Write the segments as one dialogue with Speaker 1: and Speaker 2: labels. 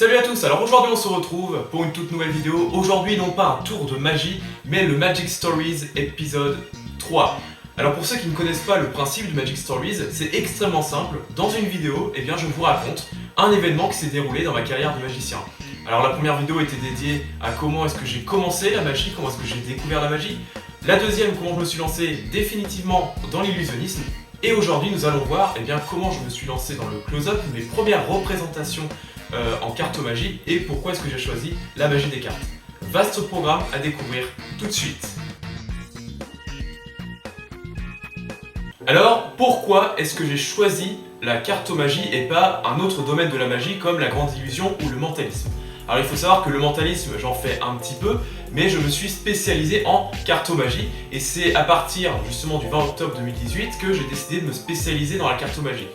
Speaker 1: Salut à tous, alors aujourd'hui on se retrouve pour une toute nouvelle vidéo. Aujourd'hui non pas un tour de magie, mais le Magic Stories épisode 3. Alors pour ceux qui ne connaissent pas le principe du Magic Stories, c'est extrêmement simple. Dans une vidéo, je vous raconte un événement qui s'est déroulé dans ma carrière de magicien. Alors la première vidéo était dédiée à comment est-ce que j'ai commencé la magie, comment est-ce que j'ai découvert la magie. La deuxième, comment je me suis lancé définitivement dans l'illusionnisme. Et aujourd'hui nous allons voir comment je me suis lancé dans le close-up, mes premières représentations en cartomagie et pourquoi est-ce que j'ai choisi la magie des cartes. Vaste programme à découvrir tout de suite. Alors, pourquoi est-ce que j'ai choisi la cartomagie et pas un autre domaine de la magie comme la grande illusion ou le mentalisme? Alors il faut savoir que le mentalisme, j'en fais un petit peu, mais je me suis spécialisé en cartomagie et c'est à partir justement du 20 octobre 2018 que j'ai décidé de me spécialiser dans la cartomagie.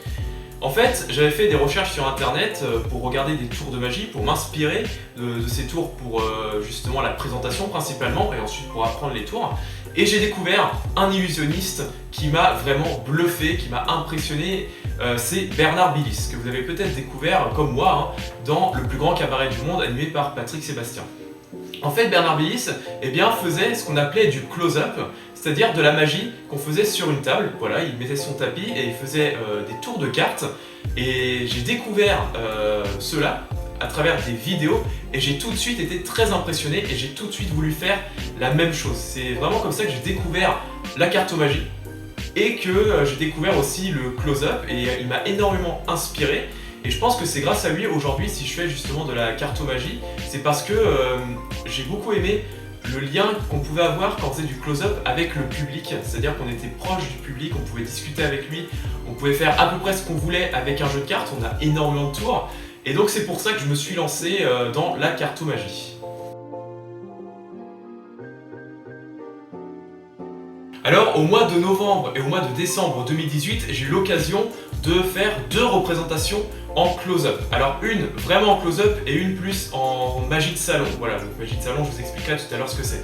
Speaker 1: En fait, j'avais fait des recherches sur internet pour regarder des tours de magie, pour m'inspirer de ces tours pour justement la présentation principalement et ensuite pour apprendre les tours. Et j'ai découvert un illusionniste qui m'a vraiment bluffé, qui m'a impressionné, c'est Bernard Billis, que vous avez peut-être découvert comme moi dans le plus grand cabaret du monde animé par Patrick Sébastien. En fait, Bernard Billis faisait ce qu'on appelait du close-up, c'est-à-dire de la magie qu'on faisait sur une table. Voilà, il mettait son tapis et il faisait des tours de cartes. Et j'ai découvert cela à travers des vidéos et j'ai tout de suite été très impressionné et j'ai tout de suite voulu faire la même chose. C'est vraiment comme ça que j'ai découvert la cartomagie et que j'ai découvert aussi le close-up et il m'a énormément inspiré. Et je pense que c'est grâce à lui aujourd'hui si je fais justement de la cartomagie, c'est parce que j'ai beaucoup aimé le lien qu'on pouvait avoir quand on faisait du close-up avec le public, c'est-à-dire qu'on était proche du public, on pouvait discuter avec lui, on pouvait faire à peu près ce qu'on voulait avec un jeu de cartes, on a énormément de tours, et donc c'est pour ça que je me suis lancé dans la cartomagie. Alors au mois de novembre et au mois de décembre 2018, j'ai eu l'occasion de faire deux représentations en close-up. Alors une vraiment en close-up et une plus en magie de salon. Voilà, donc magie de salon, je vous expliquerai tout à l'heure ce que c'est.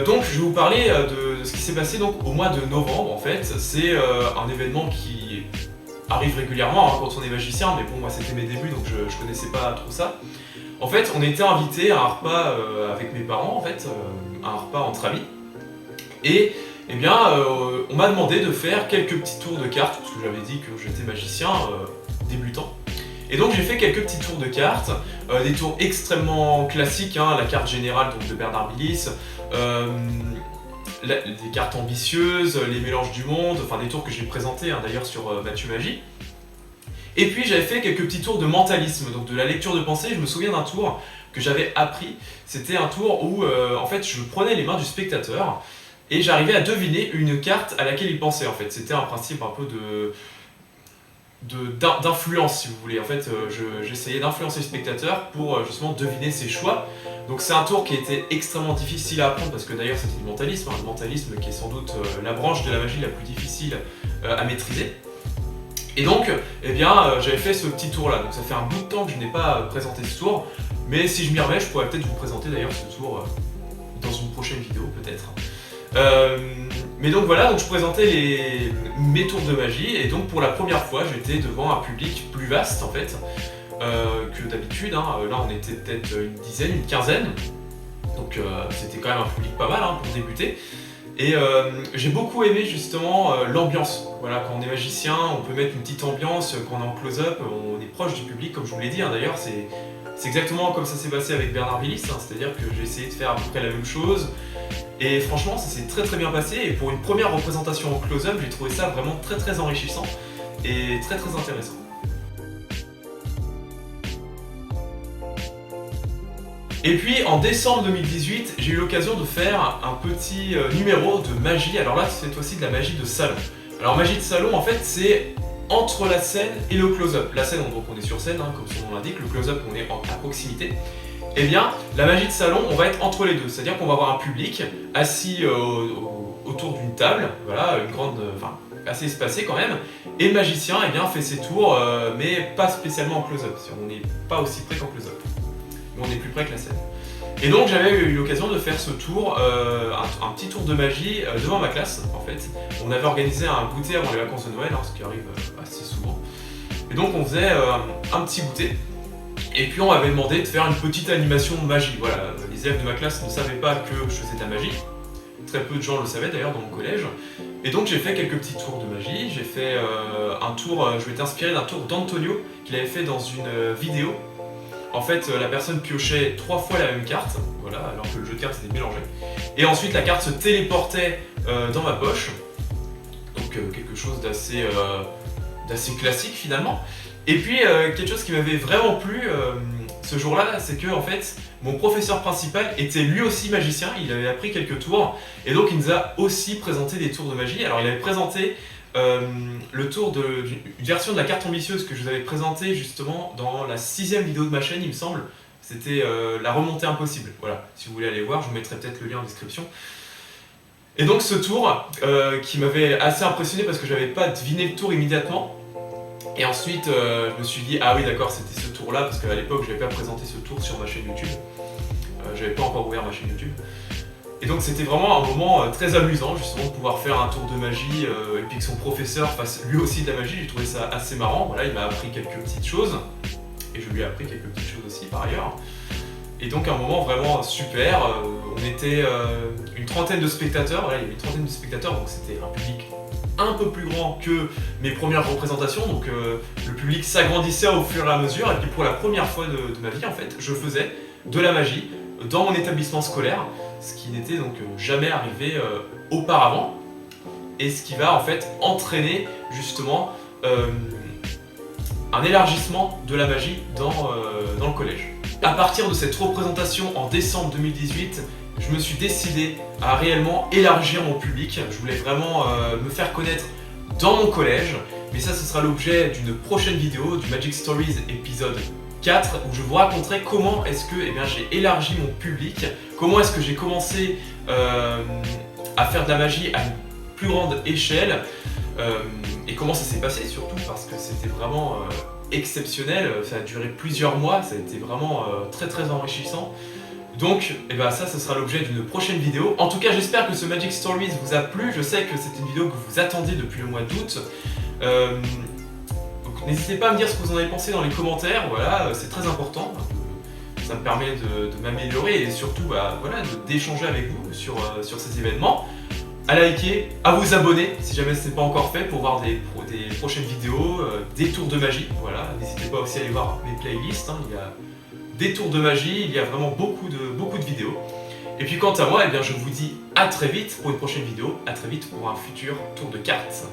Speaker 1: Donc je vais vous parler de ce qui s'est passé donc, au mois de novembre en fait. C'est un événement qui arrive régulièrement quand on est magicien, mais bon moi c'était mes débuts donc je connaissais pas trop ça. En fait on était invités à un repas avec mes parents en fait, un repas entre amis. Et on m'a demandé de faire quelques petits tours de cartes, parce que j'avais dit que j'étais magicien débutant. Et donc j'ai fait quelques petits tours de cartes, des tours extrêmement classiques, la carte générale donc, de Bernard Billis, des cartes ambitieuses, les mélanges du monde, enfin des tours que j'ai présentés d'ailleurs sur Mathieu Magie. Et puis j'avais fait quelques petits tours de mentalisme, donc de la lecture de pensée. Je me souviens d'un tour que j'avais appris, c'était un tour où en fait je prenais les mains du spectateur, et j'arrivais à deviner une carte à laquelle il pensait en fait. C'était un principe un peu d'influence si vous voulez. En fait, j'essayais d'influencer le spectateur pour justement deviner ses choix. Donc c'est un tour qui était extrêmement difficile à apprendre parce que d'ailleurs c'était du mentalisme, le mentalisme qui est sans doute la branche de la magie la plus difficile à maîtriser. Et donc, j'avais fait ce petit tour là. Donc ça fait un bout de temps que je n'ai pas présenté ce tour. Mais si je m'y remets, je pourrais peut-être vous présenter d'ailleurs ce tour dans une prochaine vidéo peut-être. Mais donc voilà, donc je présentais mes tours de magie et donc pour la première fois j'étais devant un public plus vaste en fait que d'habitude. Là on était peut-être une dizaine, une quinzaine, donc c'était quand même un public pas mal pour débuter. Et j'ai beaucoup aimé justement l'ambiance. Voilà, quand on est magicien, on peut mettre une petite ambiance, quand on est en close-up, on est proche du public comme je vous l'ai dit d'ailleurs. C'est exactement comme ça s'est passé avec Bernard Billis, c'est-à-dire que j'ai essayé de faire à peu près la même chose. Et franchement, ça s'est très très bien passé. Et pour une première représentation en close-up, j'ai trouvé ça vraiment très très enrichissant et très très intéressant. Et puis en décembre 2018, j'ai eu l'occasion de faire un petit numéro de magie. Alors là, cette fois-ci de la magie de salon. Alors magie de salon, en fait, c'est entre la scène et le close-up. La scène, donc on est sur scène, comme son nom l'indique. Le close-up, on est à proximité. La magie de salon, on va être entre les deux. C'est-à-dire qu'on va avoir un public assis autour d'une table, voilà, une grande, assez espacée quand même. Et le magicien, fait ses tours, mais pas spécialement en close-up. On n'est pas aussi près qu'en close-up. Mais on est plus près que la scène. Et donc j'avais eu l'occasion de faire ce tour, un petit tour de magie devant ma classe en fait. On avait organisé un goûter avant les vacances de Noël, ce qui arrive assez souvent. Et donc on faisait un petit goûter. Et puis on m'avait demandé de faire une petite animation de magie. Voilà, les élèves de ma classe ne savaient pas que je faisais de la magie. Très peu de gens le savaient d'ailleurs dans mon collège. Et donc j'ai fait quelques petits tours de magie. J'ai fait un tour, je m'étais inspiré d'un tour d'Antonio qu'il avait fait dans une vidéo. En fait, la personne piochait 3 fois la même carte, voilà, alors que le jeu de cartes était mélangé. Et ensuite la carte se téléportait dans ma poche. Donc quelque chose d'assez classique finalement. Et puis quelque chose qui m'avait vraiment plu ce jour-là, c'est que en fait, mon professeur principal était lui aussi magicien, il avait appris quelques tours, et donc il nous a aussi présenté des tours de magie. Alors il avait présenté le tour d'une version de la carte ambitieuse que je vous avais présentée justement dans la 6ème vidéo de ma chaîne, il me semble. C'était la remontée impossible. Voilà, si vous voulez aller voir, je vous mettrai peut-être le lien en description. Et donc ce tour qui m'avait assez impressionné parce que j'avais pas deviné le tour immédiatement. Et ensuite, je me suis dit, ah oui d'accord, c'était ce tour-là, parce qu'à l'époque, j'avais pas présenté ce tour sur ma chaîne YouTube. J'avais pas encore ouvert ma chaîne YouTube. Et donc c'était vraiment un moment très amusant, justement, de pouvoir faire un tour de magie, et puis que son professeur fasse lui aussi de la magie. J'ai trouvé ça assez marrant. Voilà, il m'a appris quelques petites choses, et je lui ai appris quelques petites choses aussi par ailleurs. Et donc un moment vraiment super. On était une trentaine de spectateurs, voilà, il y avait une trentaine de spectateurs, donc c'était un public un peu plus grand que mes premières représentations, donc le public s'agrandissait au fur et à mesure, et puis pour la première fois de ma vie en fait, je faisais de la magie dans mon établissement scolaire, ce qui n'était donc jamais arrivé auparavant, et ce qui va en fait entraîner justement un élargissement de la magie dans le collège. À partir de cette représentation en décembre 2018, je me suis décidé à réellement élargir mon public. Je voulais vraiment me faire connaître dans mon collège, mais ça ce sera l'objet d'une prochaine vidéo, du Magic Stories épisode 4, où je vous raconterai comment est-ce que j'ai élargi mon public, comment est-ce que j'ai commencé à faire de la magie à une plus grande échelle, et comment ça s'est passé surtout, parce que c'était vraiment exceptionnel, ça a duré plusieurs mois, ça a été vraiment très très enrichissant. Donc ça ce sera l'objet d'une prochaine vidéo. En tout cas j'espère que ce Magic Stories vous a plu, je sais que c'est une vidéo que vous attendiez depuis le mois d'août. Donc n'hésitez pas à me dire ce que vous en avez pensé dans les commentaires, voilà, c'est très important. Ça me permet de m'améliorer et surtout d'échanger avec vous sur ces événements. À liker, à vous abonner si jamais ce n'est pas encore fait pour voir des prochaines vidéos, des tours de magie. Voilà, n'hésitez pas aussi à aller voir mes playlists, hein, il y a des tours de magie, il y a vraiment beaucoup de vidéos. Et puis quant à moi, je vous dis à très vite pour une prochaine vidéo, à très vite pour un futur tour de cartes.